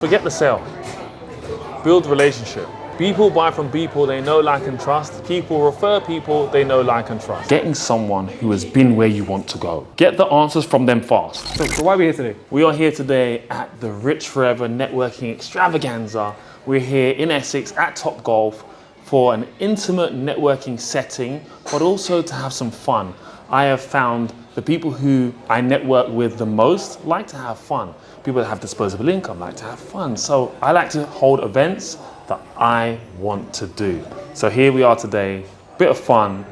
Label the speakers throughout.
Speaker 1: Forget the sale. Build relationship. People buy from people they know, like, and trust. People refer people they know, like, and trust. Getting someone who has been where you want to go. Get the answers from them fast.
Speaker 2: So why are we here today?
Speaker 1: We are here today at the Rich Forever Networking Extravaganza. We're here in Essex at Top Golf for an intimate networking setting, but also to have some fun. I have found the people who I network with the most like to have fun. People that have disposable income like to have fun. So I like to hold events that I want to do. So here we are today, bit of fun,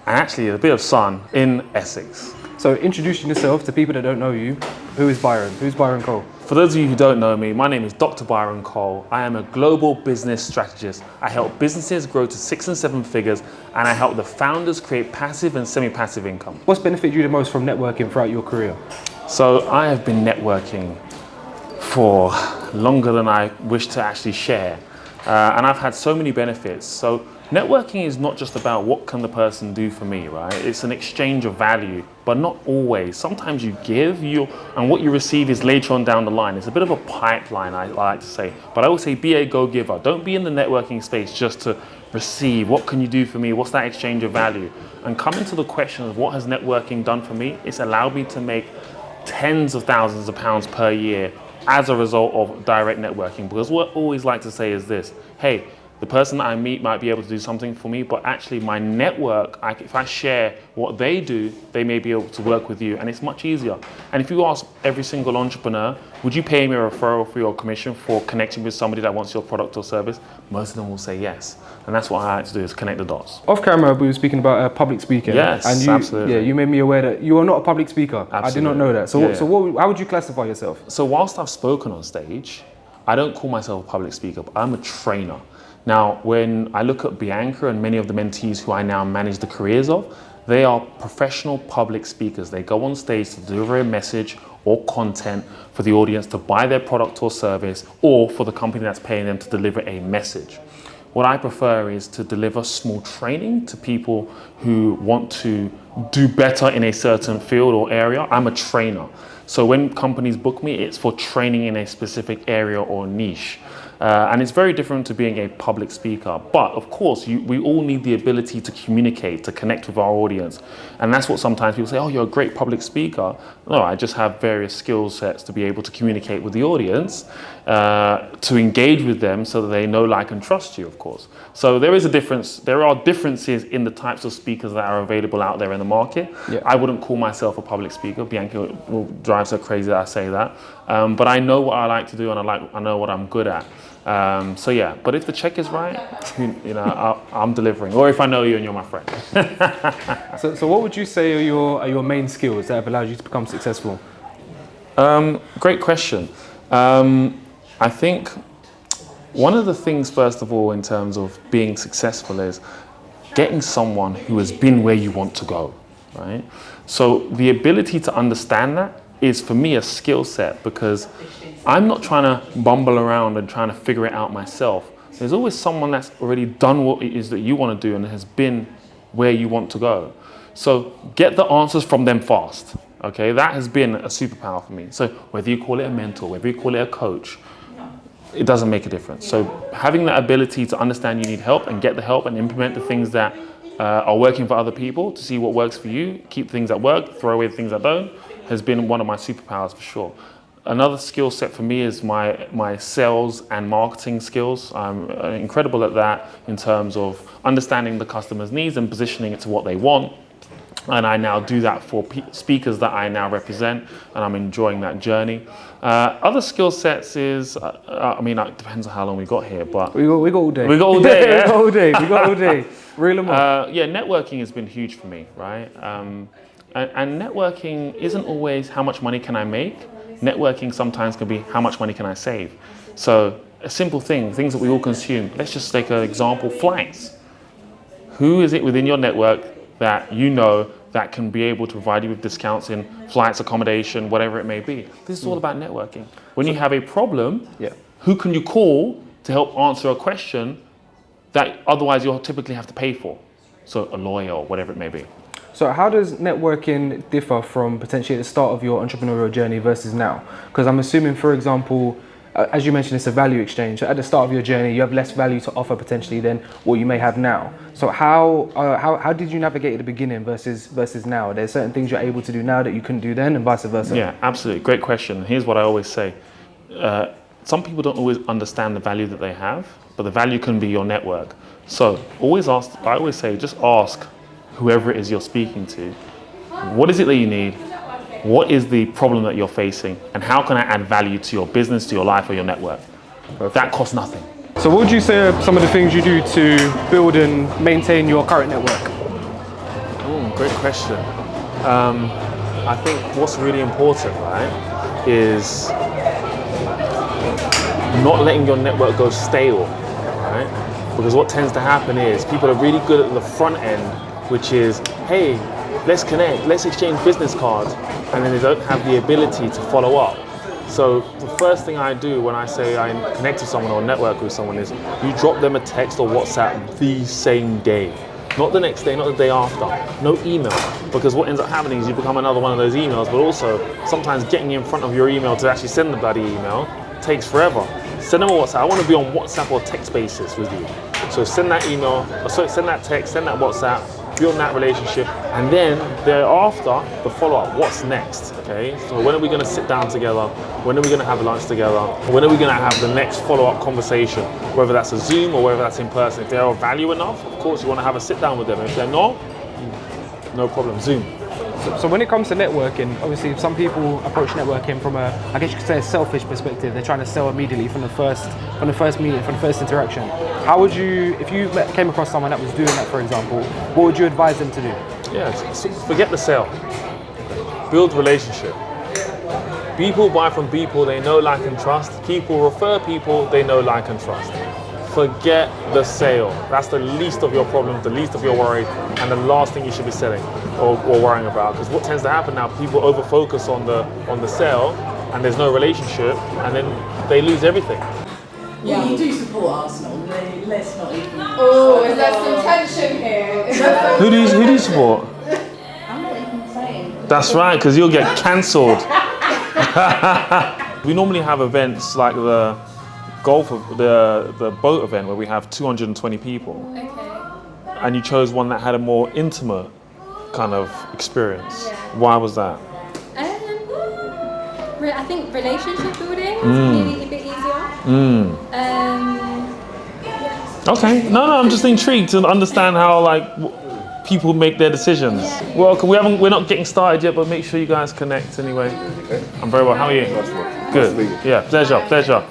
Speaker 1: and actually a bit of sun in Essex.
Speaker 2: So introducing yourself to people that don't know you. Who is Byron? Who's Byron Cole?
Speaker 1: For those of you who don't know me, my name is Dr. Byron Cole. I am a global business strategist. I help businesses grow to 6 and 7 figures, and I help the founders create passive and semi-passive income.
Speaker 2: What's benefited you the most from networking throughout your career?
Speaker 1: So I have been networking for longer than I wish to actually share. And I've had so many benefits. So networking is not just about what can the person do for me, right? It's an exchange of value, but not always. Sometimes you give, and what you receive is later on down the line. It's a bit of a pipeline, I like to say. But I always say be a go-giver. Don't be in the networking space just to receive. What can you do for me? What's that exchange of value? And coming to the question of what has networking done for me, it's allowed me to make tens of thousands of pounds per year as a result of direct networking. Because what I always like to say is this: hey, the person that I meet might be able to do something for me, but actually my network, if I share what they do, they may be able to work with you, and it's much easier. And if you ask every single entrepreneur, would you pay me a referral fee or commission for connecting with somebody that wants your product or service? Most of them will say yes. And that's what I like to do, is connect the dots.
Speaker 2: Off camera, we were speaking about public speaking.
Speaker 1: Yes,
Speaker 2: and you,
Speaker 1: absolutely.
Speaker 2: Yeah, you made me aware that you are not a public speaker.
Speaker 1: Absolutely.
Speaker 2: I did not know that. So how would you classify yourself?
Speaker 1: So whilst I've spoken on stage, I don't call myself a public speaker, but I'm a trainer. Now, when I look at Bianca and many of the mentees who I now manage the careers of, they are professional public speakers. They go on stage to deliver a message or content for the audience to buy their product or service, or for the company that's paying them to deliver a message. What I prefer is to deliver small training to people who want to do better in a certain field or area. I'm a trainer. So when companies book me, it's for training in a specific area or niche. And it's very different to being a public speaker. But of course, we all need the ability to communicate, to connect with our audience. And that's what sometimes people say, oh, you're a great public speaker. No, I just have various skill sets to be able to communicate with the audience, to engage with them so that they know, like, and trust you, of course. So there is a difference. There are differences in the types of speakers that are available out there in the market. Yeah. I wouldn't call myself a public speaker. Bianca will drive her crazy that I say that. But I know what I like to do, and I know what I'm good at. So yeah, but if the check is right, I'm delivering. Or if I know you and you're my friend.
Speaker 2: So what would you say are your main skills that have allowed you to become successful?
Speaker 1: Great question. I think one of the things, first of all, in terms of being successful is getting someone who has been where you want to go, right? So the ability to understand that is, for me, a skill set, because I'm not trying to bumble around and trying to figure it out myself. There's always someone that's already done what it is that you want to do and has been where you want to go. So get the answers from them fast, okay? That has been a superpower for me. So whether you call it a mentor, whether you call it a coach, it doesn't make a difference. So having that ability to understand you need help and get the help and implement the things that are working for other people, to see what works for you, keep things that work, throw away the things that don't, has been one of my superpowers for sure. Another skill set for me is my sales and marketing skills. I'm incredible at that in terms of understanding the customer's needs and positioning it to what they want. And I now do that for speakers that I now represent, and I'm enjoying that journey. Other skill sets is, it depends on how long we got here, but
Speaker 2: we got all day.
Speaker 1: We got all day. Yeah?
Speaker 2: We got all day. Reel 'em off.
Speaker 1: Yeah, networking has been huge for me, right? And networking isn't always how much money can I make. Networking sometimes can be how much money can I save. So a simple thing, things that we all consume. Let's just take an example, flights. Who is it within your network that you know that can be able to provide you with discounts in flights, accommodation, whatever it may be? This is all about networking. When you have a problem, who can you call to help answer a question that otherwise you'll typically have to pay for? So a lawyer or whatever it may be.
Speaker 2: So how does networking differ from potentially at the start of your entrepreneurial journey versus now? Because I'm assuming, for example, as you mentioned, it's a value exchange. At the start of your journey, you have less value to offer potentially than what you may have now. So how did you navigate at the beginning versus now? There's certain things you're able to do now that you couldn't do then, and vice versa.
Speaker 1: Yeah, absolutely. Great question. Here's what I always say. Some people don't always understand the value that they have, but the value can be your network. So I always say, just ask whoever it is you're speaking to, what is it that you need? What is the problem that you're facing? And how can I add value to your business, to your life, or your network? Perfect. That costs nothing.
Speaker 2: So what would you say are some of the things you do to build and maintain your current network?
Speaker 1: Great question. I think what's really important, right, is not letting your network go stale, right? Because what tends to happen is people are really good at the front end, which is, hey, let's connect, let's exchange business cards, and then they don't have the ability to follow up. So the first thing I do when I say I connect to someone or network with someone is you drop them a text or WhatsApp the same day. Not the next day, not the day after. No email. Because what ends up happening is you become another one of those emails, but also sometimes getting in front of your email to actually send the bloody email takes forever. Send them a WhatsApp. I want to be on WhatsApp or text basis with you. So send that email, send that text, send that WhatsApp, build that relationship, and then thereafter, the follow-up, what's next, okay? So when are we gonna sit down together? When are we gonna have lunch together? When are we gonna have the next follow-up conversation? Whether that's a Zoom or whether that's in person. If they're of value enough, of course you wanna have a sit down with them. If they're not, no problem, Zoom.
Speaker 2: So when it comes to networking, obviously some people approach networking from a, I guess you could say, a selfish perspective. They're trying to sell immediately from the first meeting, from the first interaction. How would you, if you came across someone that was doing that, for example, what would you advise them to do?
Speaker 1: Yeah, forget the sale. Build relationship. People buy from people they know, like, and trust. People refer people they know, like, and trust. Forget the sale. That's the least of your problems, the least of your worries, and the last thing you should be selling or worrying about. Because what tends to happen now, people over-focus on the sale, and there's no relationship, and then they lose everything.
Speaker 3: Yeah, well, you do support Arsenal. Let's not even.
Speaker 4: Oh, is there some tension here?
Speaker 1: Who do you support?
Speaker 3: I'm not even saying.
Speaker 1: That's right, because you'll get cancelled. We normally have events like the boat event where we have 220 people.
Speaker 4: Okay.
Speaker 1: And you chose one that had a more intimate kind of experience.
Speaker 4: Yeah.
Speaker 1: Why was that?
Speaker 4: I think relationship building is maybe a bit easier.
Speaker 1: Okay. No, I'm just intrigued to understand how people make their decisions. Yeah. Well, we're not getting started yet, but make sure you guys connect anyway. I'm very well. How are you? Good. Yeah, pleasure.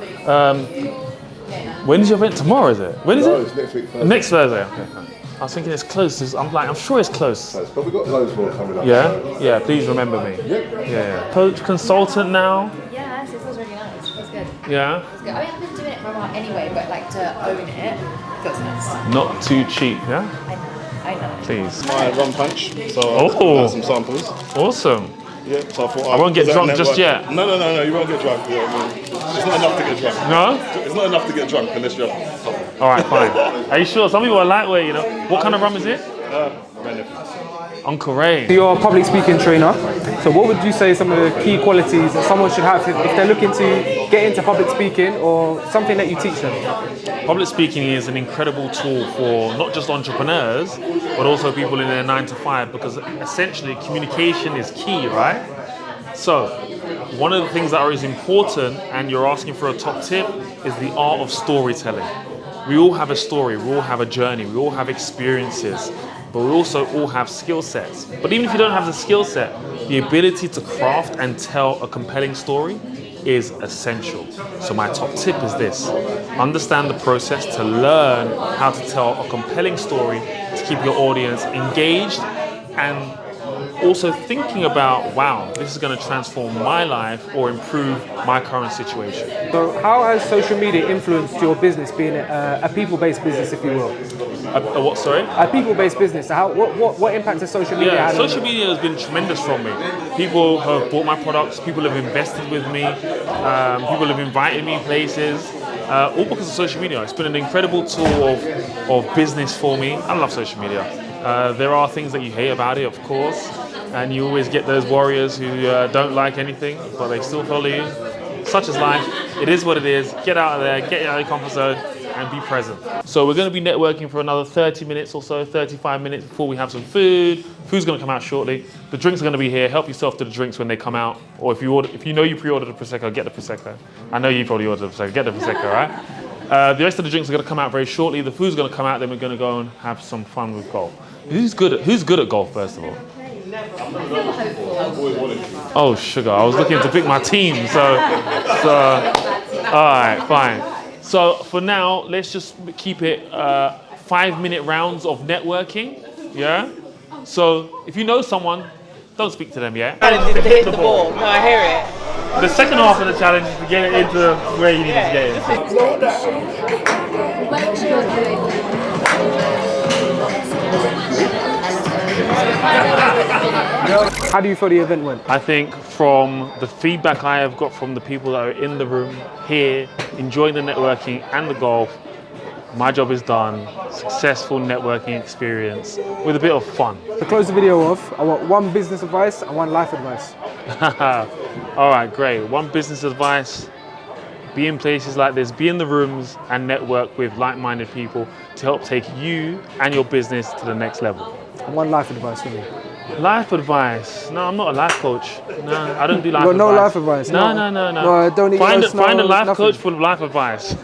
Speaker 1: When is your event? Tomorrow, is it? When is it?
Speaker 5: It's next week. Thursday.
Speaker 1: Next Thursday. Okay. I was thinking it's close. I'm sure it's close.
Speaker 5: But we've got loads more coming up.
Speaker 1: Yeah. Please remember me. Yeah. Coach, consultant now.
Speaker 6: Yeah, so it feels really nice. It feels good.
Speaker 1: Yeah.
Speaker 6: It's good. I mean, I've been doing it for a while anyway, but like to own it feels nice.
Speaker 1: Not too cheap. Yeah.
Speaker 6: I know.
Speaker 1: Please.
Speaker 5: My rum punch. So
Speaker 1: Oh.
Speaker 5: some samples.
Speaker 1: Awesome.
Speaker 5: Yeah. So I thought
Speaker 1: I won't get drunk just yet.
Speaker 5: No. You won't get drunk. Yeah, I mean, it's not enough to get drunk.
Speaker 1: No?
Speaker 5: It's not enough to get drunk unless you have something.
Speaker 1: All right, fine. Are you sure? Some people are lightweight, you know. What kind of rum is it? Uncle Ray.
Speaker 2: You're a public speaking trainer. So what would you say some of the key qualities that someone should have if they're looking to get into public speaking or something that you teach them?
Speaker 1: Public speaking is an incredible tool for not just entrepreneurs, but also people in their 9 to 5, because essentially communication is key, right? So one of the things that is important, and you're asking for a top tip, is the art of storytelling. We all have a story, we all have a journey, we all have experiences, but we also all have skill sets. But even if you don't have the skill set, the ability to craft and tell a compelling story is essential. So my top tip is this: understand the process to learn how to tell a compelling story, to keep your audience engaged, and also thinking about, wow, this is going to transform my life or improve my current situation.
Speaker 2: So how has social media influenced your business, being a people-based business, if you will?
Speaker 1: What, sorry?
Speaker 2: A people-based business. What impact has social media had?
Speaker 1: Social media has been tremendous from me. People have bought my products, people have invested with me, people have invited me places, all because of social media. It's been an incredible tool of business for me. I love social media. There are things that you hate about it, of course, and you always get those warriors who don't like anything, but they still follow you. such is life. It is what it is. Get out of there, get out of your comfort zone, and be present. So we're going to be networking for another 30 minutes or so, 35 minutes before we have some food. Food's going to come out shortly. The drinks are going to be here. Help yourself to the drinks when they come out. Or if you know you pre-ordered a Prosecco, get the Prosecco. I know you probably ordered a Prosecco. Get the Prosecco, right? The rest of the drinks are going to come out very shortly. The food's going to come out. Then we're going to go and have some fun with golf. Who's good at golf, first of all? Oh, sugar. I was looking to pick my team. So all right, fine. So for now, let's just keep it 5-minute rounds of networking. Yeah. So if you know someone, don't speak to them yet.
Speaker 7: Challenge is to hit the ball. No, I hear it.
Speaker 1: The second half of the challenge is to get it into where you need to get it.
Speaker 2: How do you feel the event went?
Speaker 1: I think from the feedback I have got from the people that are in the room here, enjoying the networking and the golf, my job is done. Successful networking experience with a bit of fun.
Speaker 2: To close the video off, I want one business advice and one life advice.
Speaker 1: All right, great. One business advice: be in places like this, be in the rooms and network with like-minded people to help take you and your business to the next level.
Speaker 2: And one life advice for me.
Speaker 1: Life advice? No, I'm not a life coach. No, I don't do life
Speaker 2: You
Speaker 1: advice.
Speaker 2: got no life advice?
Speaker 1: No.
Speaker 2: No, don't eat
Speaker 1: Find
Speaker 2: no,
Speaker 1: a life
Speaker 2: nothing.
Speaker 1: coach full of life advice.